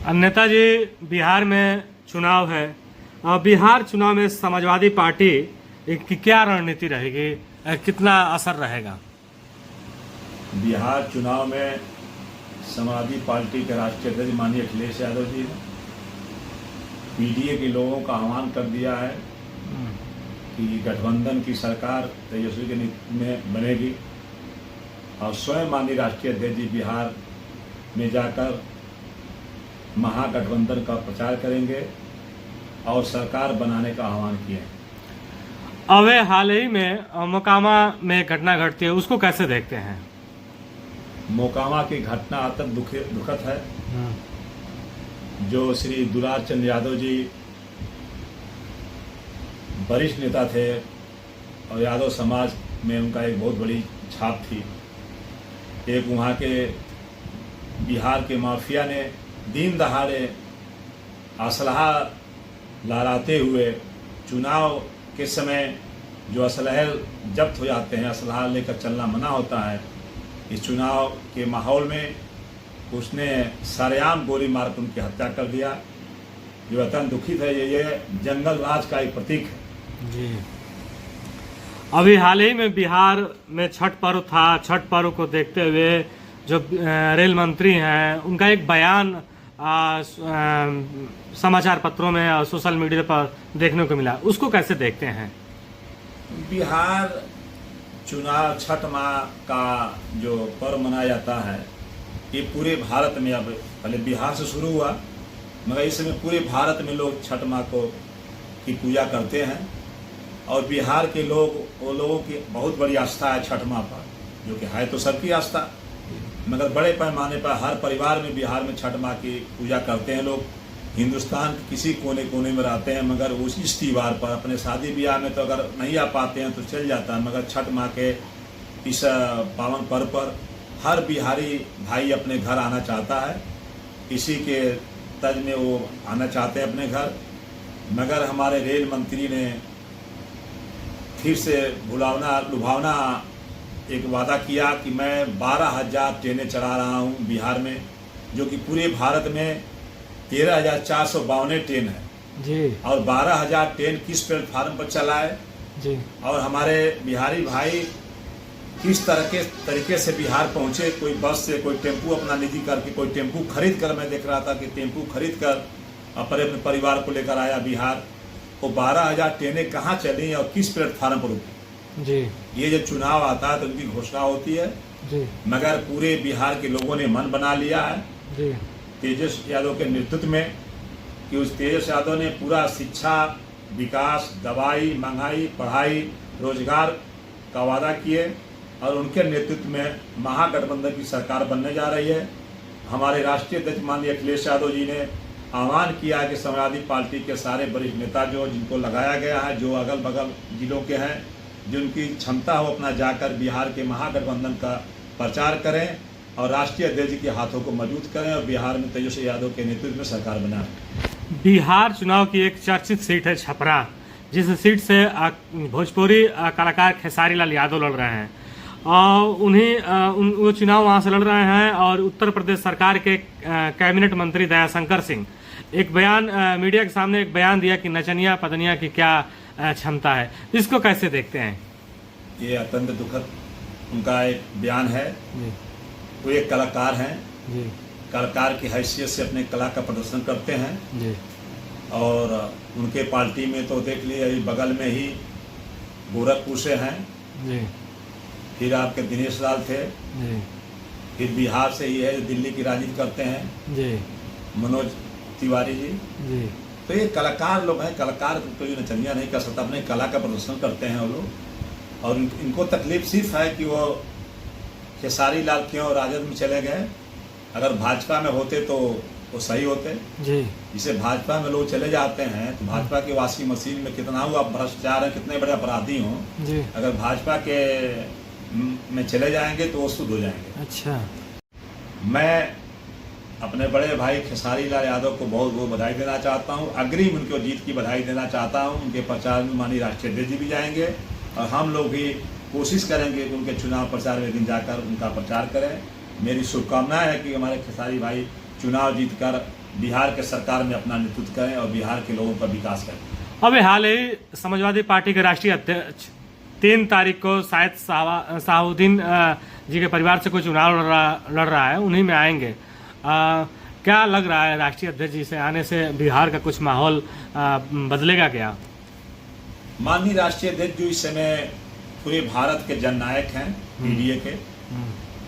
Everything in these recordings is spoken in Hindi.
नेताजी, बिहार में चुनाव है और बिहार चुनाव में समाजवादी पार्टी की क्या रणनीति रहेगी, कितना असर रहेगा? बिहार चुनाव में समाजवादी पार्टी के राष्ट्रीय अध्यक्ष माननीय अखिलेश यादव जी ने पीडीए के लोगों का आह्वान कर दिया है कि गठबंधन की सरकार तेजस्वी के नेतृत्व में बनेगी और स्वयं माननीय राष्ट्रीय अध्यक्ष जी बिहार में जाकर महागठबंधन का प्रचार करेंगे और सरकार बनाने का आह्वान किए। अवे हाल ही में मोकामा में घटना घटती है, उसको कैसे देखते हैं? मोकामा की घटना अत्यंत दुखद है। जो श्री दुलार चंद यादव जी वरिष्ठ नेता थे और यादव समाज में उनका एक बहुत बड़ी छाप थी। एक वहाँ के बिहार के माफिया ने दिन दहाड़े असलहा लहराते हुए चुनाव के समय जो असलहे जब्त हो जाते हैं, असलहा लेकर चलना मना होता है, इस चुनाव के माहौल में उसने सरेआम गोली मारकर उनकी हत्या कर दिया, जो अत्यंत दुखित है। ये जंगल राज का एक प्रतीक है जी। अभी हाल ही में बिहार में छठ पर्व था। छठ पर्व को देखते हुए जो रेल मंत्री हैं, उनका एक बयान समाचार पत्रों में और सोशल मीडिया पर देखने को मिला, उसको कैसे देखते हैं? बिहार चुनाव छठ माह का जो पर्व मनाया जाता है, ये पूरे भारत में, अब पहले बिहार से शुरू हुआ मगर इस समय पूरे भारत में लोग छठ माह की पूजा करते हैं और बिहार के वो लोगों की बहुत बड़ी आस्था है छठ माह पर, जो कि है तो सबकी आस्था, मगर बड़े पैमाने पर हर परिवार में बिहार में छठ माह की पूजा करते हैं लोग। हिंदुस्तान के किसी कोने कोने में रहते हैं, मगर इस त्योहार पर अपने शादी ब्याह में तो अगर नहीं आ पाते हैं तो चल जाता है, मगर छठ माह के इस पावन पर्व पर हर बिहारी भाई अपने घर आना चाहता है। इसी के तज में वो आना चाहते हैं अपने घर, मगर हमारे रेल मंत्री ने फिर से लुभावना एक वादा किया कि मैं 12,000 ट्रेनें चला रहा हूँ बिहार में, जो कि पूरे भारत में 13,452 ट्रेन है जी। और 12,000 ट्रेन किस प्लेटफार्म पर चला है जी। और हमारे बिहारी भाई किस तरीके से बिहार पहुंचे, कोई बस से, कोई टेम्पू अपना निजी करके, कोई टेम्पू खरीद कर, मैं देख रहा था कि टेम्पू खरीद कर अपने परिवार को लेकर आया बिहार। वो 12,000 ट्रेनें कहाँ चली और किस प्लेटफार्म पर रुकी जी। ये जब चुनाव आता है तो उनकी घोषणा होती है जी। मगर पूरे बिहार के लोगों ने मन बना लिया है जी। तेजस यादव के नेतृत्व में कि उस तेजस यादव ने पूरा शिक्षा, विकास, दवाई, महंगाई, पढ़ाई, रोजगार का वादा किए और उनके नेतृत्व में महागठबंधन की सरकार बनने जा रही है। हमारे राष्ट्रीय अध्यक्ष माननीय अखिलेश यादव जी ने आह्वान किया कि समाजवादी पार्टी के सारे वरिष्ठ नेता जिनको लगाया गया है, जो अगल बगल जिलों के हैं, जिनकी क्षमता हो, अपना जाकर बिहार के महागठबंधन का प्रचार करें और राष्ट्रीय अध्यक्ष के हाथों को मजबूत करें और बिहार में तेजस्वी यादव के नेतृत्व में सरकार बनाएं। बिहार चुनाव की एक चर्चित सीट है छपरा, जिस सीट से भोजपुरी कलाकार खेसारी लाल यादव लड़ रहे हैं और वो चुनाव वहाँ से लड़ रहे हैं। और उत्तर प्रदेश सरकार के कैबिनेट मंत्री दयाशंकर सिंह एक बयान मीडिया के सामने एक बयान दिया कि नचनिया पतनिया की क्या क्षमता है, इसको कैसे देखते हैं? ये अत्यंत दुखद उनका एक बयान है। वो एक कलाकार हैं जी। कलाकार की हैसियत से अपने कला का प्रदर्शन करते हैं जी। और उनके पार्टी में तो देख लिए बगल में ही गोरखपुर से हैं जी। फिर आपके दिनेश लाल थे जी। फिर बिहार से ही है, दिल्ली की राजनीति करते हैं जी। मनोज तिवारी जी। जी। तो ये कलाकार लोग हैं, कलाकार तो ये नचनिया नहीं कर सकता, अपने कला का प्रदर्शन करते हैं वो लोग। और इनको तकलीफ सिर्फ है कि वो खेसारी लाल क्यों राजद में चले गए। अगर भाजपा में होते तो वो सही होते जी। जिसे भाजपा में लोग चले जाते हैं तो भाजपा की वॉशिंग मशीन में कितना हुआ भ्रष्टाचार है, कितने बड़े अपराधी हों जी। अगर भाजपा के में चले जाएंगे तो वो शुद्ध हो जाएंगे। अच्छा। मैं अपने बड़े भाई खेसारी लाल यादव को बहुत बहुत बधाई देना चाहता हूं, अग्रिम उनकी जीत की बधाई देना चाहता हूं। उनके प्रचार में माननीय राष्ट्रीय अध्यक्ष जी भी जाएंगे और हम लोग भी कोशिश करेंगे कि उनके चुनाव प्रचार में एक दिन जाकर उनका प्रचार करें। मेरी शुभकामनाएं है कि हमारे खेसारी भाई चुनाव जीतकर बिहार के सरकार में अपना नेतृत्व करें और बिहार के लोगों का विकास करें। अभी हाल ही समाजवादी पार्टी के राष्ट्रीय अध्यक्ष 3 तारीख को शायद साहुद्दीन जी के परिवार से कोई चुनाव लड़ रहा है, उन्हीं में आएंगे। क्या लग रहा है राष्ट्रीय अध्यक्ष जी से आने से बिहार का कुछ माहौल बदलेगा क्या? माननीय राष्ट्रीय अध्यक्ष जो इस समय पूरे भारत के जननायक हैं पीडीए के,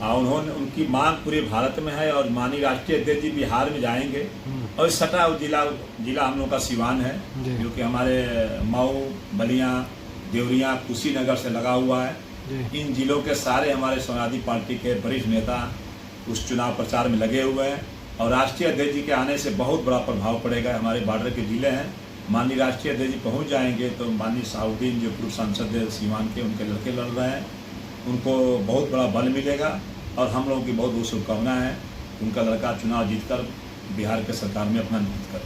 और उन्होंने उनकी मांग पूरे भारत में है और माननीय राष्ट्रीय अध्यक्ष जी बिहार में जाएंगे और सटा जिला हम लोग का सिवान है जो कि हमारे मऊ, बलिया, देवरिया, कुशीनगर से लगा हुआ है। इन जिलों के सारे हमारे समाजवादी पार्टी के वरिष्ठ नेता उस चुनाव प्रचार में लगे हुए हैं और राष्ट्रीय अध्यक्ष जी के आने से बहुत बड़ा प्रभाव पड़ेगा। हमारे बॉर्डर के जिले हैं, माननीय राष्ट्रीय अध्यक्ष जी पहुंच जाएंगे तो माननीय साहुद्दीन जो पूर्व सांसद है सीवान के, उनके लड़के लड़ रहे हैं, उनको बहुत बड़ा बल मिलेगा और हम लोगों की बहुत बहुत शुभकामनाएं हैं। उनका लड़का चुनाव जीतकर बिहार के सरकार में अपना नेतृत्व करे।